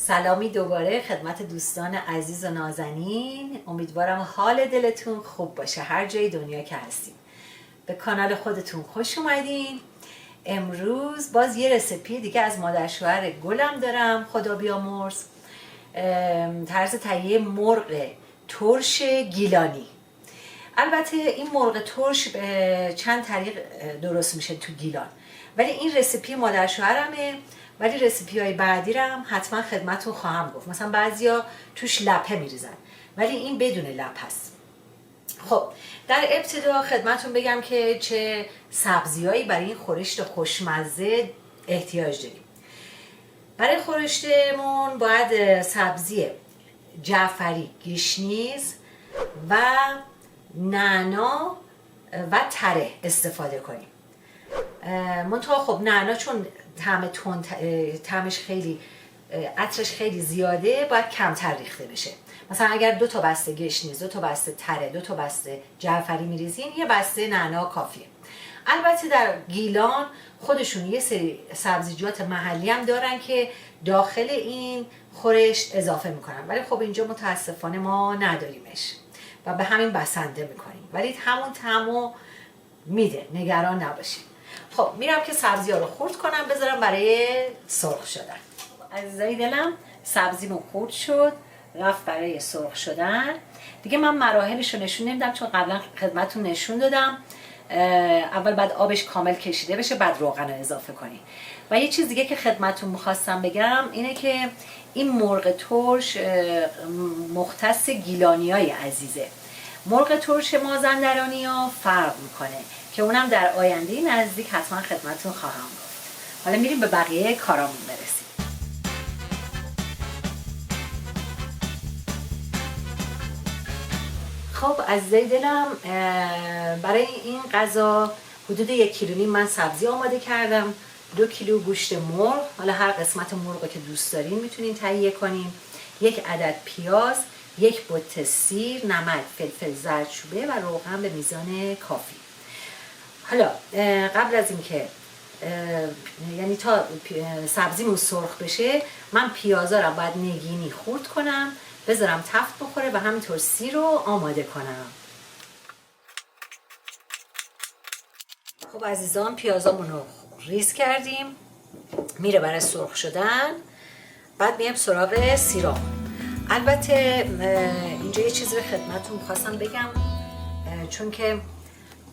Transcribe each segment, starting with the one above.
سلامی دوباره خدمت دوستان عزیز و نازنین. امیدوارم حال دلتون خوب باشه هر جای دنیا که هستین. به کانال خودتون خوش اومدین. امروز باز یه رسیپی دیگه از مادر شوهر گلم دارم، خدا بیامرز. طرز تهیه مرغ ترش گیلانی. البته این مرغ ترش به چند طریق درست میشه تو گیلان، ولی این رسیپی مادر شوهرمه. ولی رسیپی های بعدی رو هم حتما خدمتتون خواهم گفت. مثلا بعضیا توش لپه میریزن، ولی این بدون لپ هست. خب در ابتدا خدمتتون بگم که چه سبزیایی برای این خورشت خوشمزه احتیاج داریم. برای خورشتمون باید سبزی جعفری، گشنیز و نعنا و تره استفاده کنیم. منتها خب نعنا چون طعمش خیلی عطرش خیلی زیاده، باید کمتر ریخته بشه. مثلا اگر 2 تا بسته گشنیز، 2 تا بسته تره، 2 تا بسته جعفری میریزین، یه بسته نعنا کافیه. البته در گیلان خودشون یه سری سبزیجات محلی هم دارن که داخل این خورشت اضافه میکنن، ولی خب اینجا متاسفانه ما نداریمش و به همین بسنده میکنیم، ولی همون طعمو میده، نگران نباشید. خب میرم که سبزی ها رو خرد کنم بذارم برای سرخ شدن. عزیزای دلم سبزیمون خرد شد، رفت برای سرخ شدن. دیگه من مراحلش رو نشون نمیدم چون قبلا خدمتتون نشون دادم. اول بعد آبش کامل کشیده بشه، بعد روغن رو اضافه کنی. و یه چیز دیگه که خدمتتون میخواستم بگم اینه که این مرغ ترش مختص گیلانیای عزیزه. مرغ ترش مازندرانی ها فرق میکنه که اونم در آینده نزدیک حتما خدمتتون خواهم گفت. حالا میریم به بقیه کارامون برسیم. خب عزیزای دلم، برای این غذا حدود 1.5 کیلو من سبزی آماده کردم. 2 کیلو گوشت مرغ، حالا هر قسمت مرغ که دوست دارین میتونین تهیه کنین. 1 عدد پیاز، 1 بطه سیر، نمک، فلفل زردچوبه و روغن به میزان کافی. حالا قبل از اینکه یعنی تا سبزیمون سرخ بشه، من پیازا رو باید نگینی خرد کنم، بذارم تفت بخوره و همینطور سیر رو آماده کنم. خب عزیزان، پیازامون رو ریز کردیم، میره برای سرخ شدن. بعد میام سراغ سیرام. البته اینجا یه چیزی رو خدمتتون خواستم بگم، چون که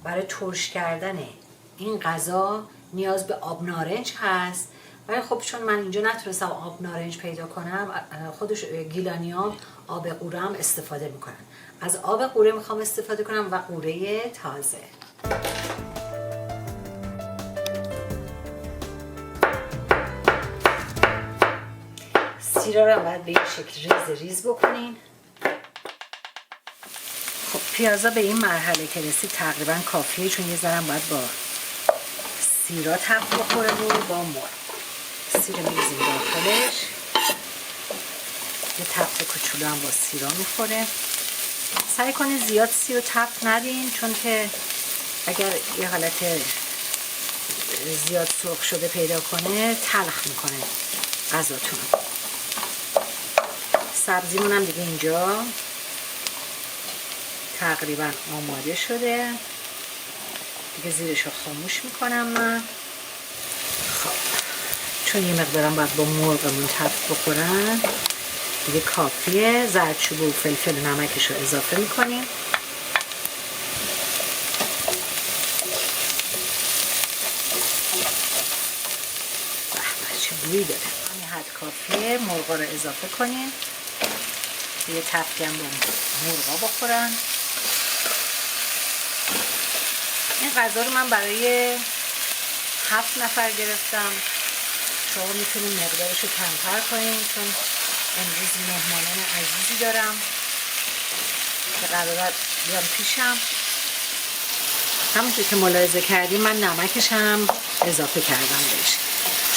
برای ترش کردن این غذا نیاز به آب نارنج هست، ولی خب چون من اینجا نتونستم آب نارنج پیدا کنم، خودش گیلانیام آب قوره هم استفاده میکنن. از آب قوره میخوام استفاده کنم و قوره تازه. سیرا رو باید به این شکل ریز بکنین. خب پیازا به این مرحله که رسید تقریبا کافیه، چون یه ذره باید با سیرا تفت بخوره و با مرغ. سیر میریزیم داخلش. یه تفت کوچولو هم با سیرا میخوره. سعی کنید زیاد سیر و تفت ندین، چون که اگر یه حالت زیاد سرخ شده پیدا کنه تلخ میکنه غذاتون. سبزیمون هم دیگه اینجا تقریبا آماده شده دیگه. زیرش رو خاموش میکنم من. خب چون یه مقدارم باید با مرغمون تفت بخورن دیگه کافیه. زردچوبه و فلفل و نمکش رو اضافه میکنیم. چه بویی داره. همین حد کافیه. مرغا رو اضافه کنیم. یه تفتی هم با مرغا بخورن. این غذا رو من برای 7 نفر گرفتم. شما میتونید مقدارش رو کمتر کنین، چون امروز مهمانان عزیزی دارم که قراره بیان پیشم. همونطور که ملاحظه کردیم من نمکش هم اضافه کردم بهش،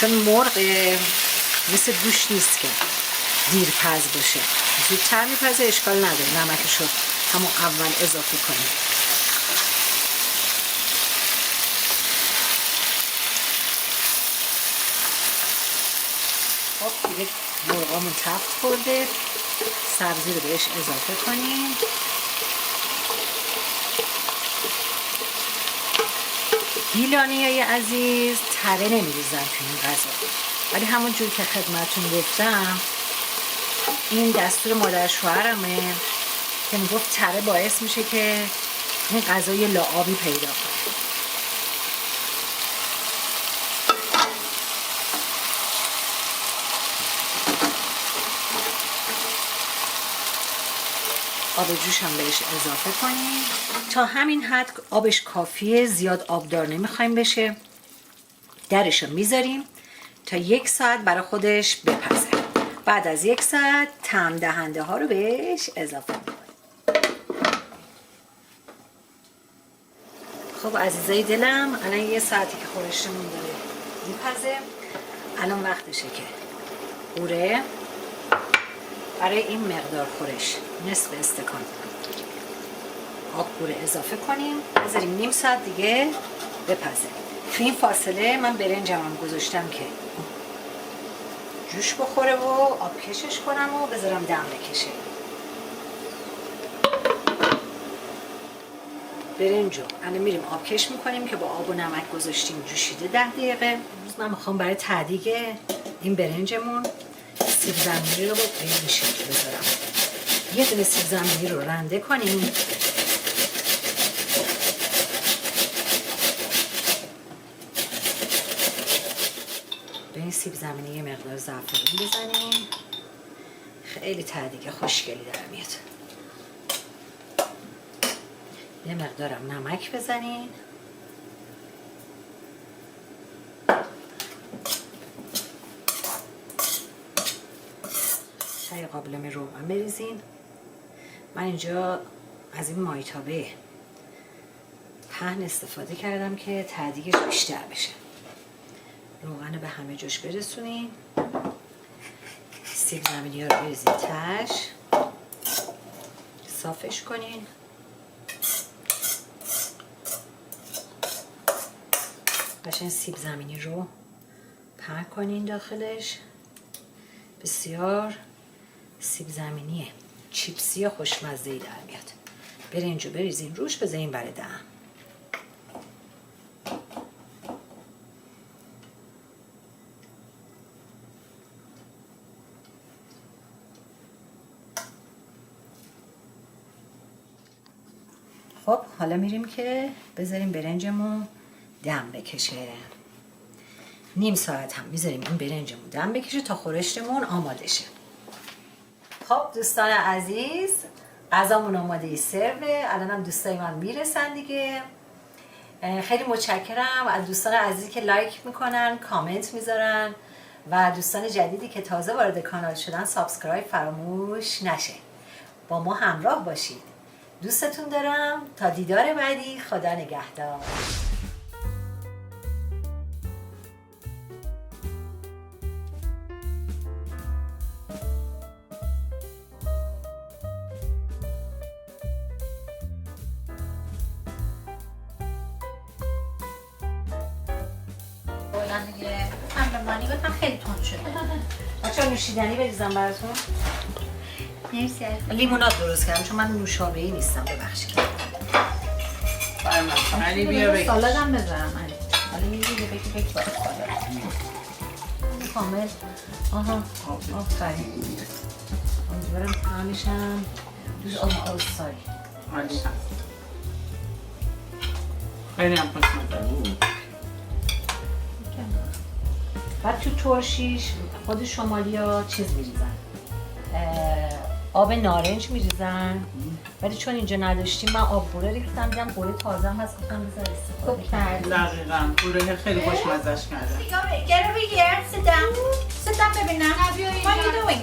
چون مرغ مثل گوشت نیست که دیرپز باشه. زودتر میپزه، اشکال نداره نمکش رو همون اول اضافه کنیم. خب دیگه مرغامون تفت خورده. سبزی رو بهش اضافه کنیم. گیلانیای عزیز تره نمیریزن تو این غذا، ولی همون جور که خدمتتون گفتم این دستور مادر شوهرمه که میگفت تره باعث میشه که این غذا یه لعابی پیدا کنه. آب جوش هم بهش اضافه کنیم. تا همین حد آبش کافیه، زیاد آبدار نمیخوایم بشه. درش رو میذاریم تا 1 ساعت برای خودش بپزه. بعد از 1 ساعت طعم دهنده ها رو بهش اضافه میکنیم. خب عزیزای دلم، الان 1 ساعتی که خورشتمون داره میپزه. الان وقتشه که قوره برای این مقدار خورش نصف استکان آب قوره اضافه کنیم، بذاریم 1/2 ساعت دیگه بپزه. تو این فاصله من برنجم هم گذاشتم که جوش بخوره و آب کشش کنم و بذارم دم بکشه. برنجو الان میریم آب کش میکنیم که با آب و نمک گذاشتیم جوشیده 10 دقیقه. امروز من میخوام برای تعدیق این برنجمون سیب زمینی رو به این شکل بذارم. یه دونه سیب زمینی رو رنده کنیم. به این سیب زمینی یه مقدار زعفرون بزنیم. خیلی تعدیق خوشگلی در میاد. یه مقدارم نمک بزنین. چای قابلمه روغن بریزین. من اینجا از این مایتابه پهن استفاده کردم که تعدیقش بیشتر بشه. روغن رو به همه جوش برسونین. سیب زمینی ها رو بریزین تش، صافش کنین. قشنگ سیب زمینی رو پهن کنین داخلش. بسیار سیب زمینی چیپسی خوشمزه‌ای در میاد. برنجو بریزین روش، بذارین برای دم. خب حالا میریم که بذاریم برنجمون دم بکشه. 1/2 ساعت هم میذاریم این برنجمون دم بکشه تا خورشتمون آماده شه. خب دوستان عزیز، غذامون آماده سروه. الان هم دوستای من میرسن دیگه. خیلی متشکرم از دوستان عزیزی که لایک میکنن، کامنت میذارن و دوستان جدیدی که تازه وارد کانال شدن سابسکرایب فراموش نشه. با ما همراه باشید. دوستتون دارم. تا دیدار بعدی، خدا نگهدار. دیگه همرمانی گفتم خیلی تند شده. بچه‌ها نوشیدنی بریزم براتون. مرسی. لیموناد درست کردم چون من نوشابه‌ای نیستم، ببخشید. علی بیا بگیر. سالادم بذارم علی. حالا یه دیگه بگی باید سالاد. کامل. آها. آفرین. امیدوارم طعمشم دوست ساری. علی هست. خیلی هم خوشمزه. بعد تو ترشیش خود شمالیا چیز میریزن، آب نارنج میریزن، ولی چون اینجا نداشتیم من آب قوره ریختم. دیدم قوره تازه هم هست، گفتم بذار استفاده کنم. دقیقاً قوره خیلی خوشمزه‌اش کرده. Get over here. Sit down. Sit down ببینم. What are you doing?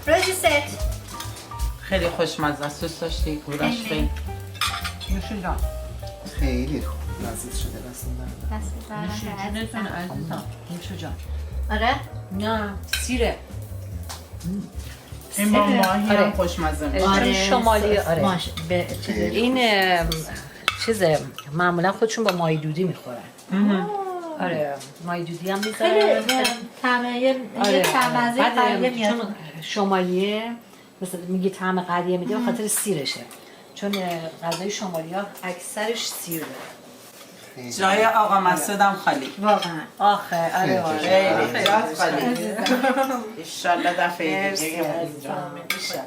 Rosie sit. خیلی خوشمزه است. دوست داشتی قورش خیلی. نوشی جان. خیلی خوب لذت شده نوشی جونتون عزیزم. نوشو جان. آره؟ نه سیره. این با ماهی هم خوشمزه میشه. چون شمالی آره. خیلی این چیز معمولا خودشون با ماهی دودی میخورن. آره مای دودی هم خیلی میذارم طعمه یه طعمه بعد قریه میاد. چون شمالیه مثلا میگه طعم قریه میده به خاطر سیرشه، چون غذای شمالی ها اکثرش سیر داره. جای آقا مسعودم خالی. واقعا آخه آره خیلی جات خالی. ایشالله دفعه دیگه اینجا. انشالله.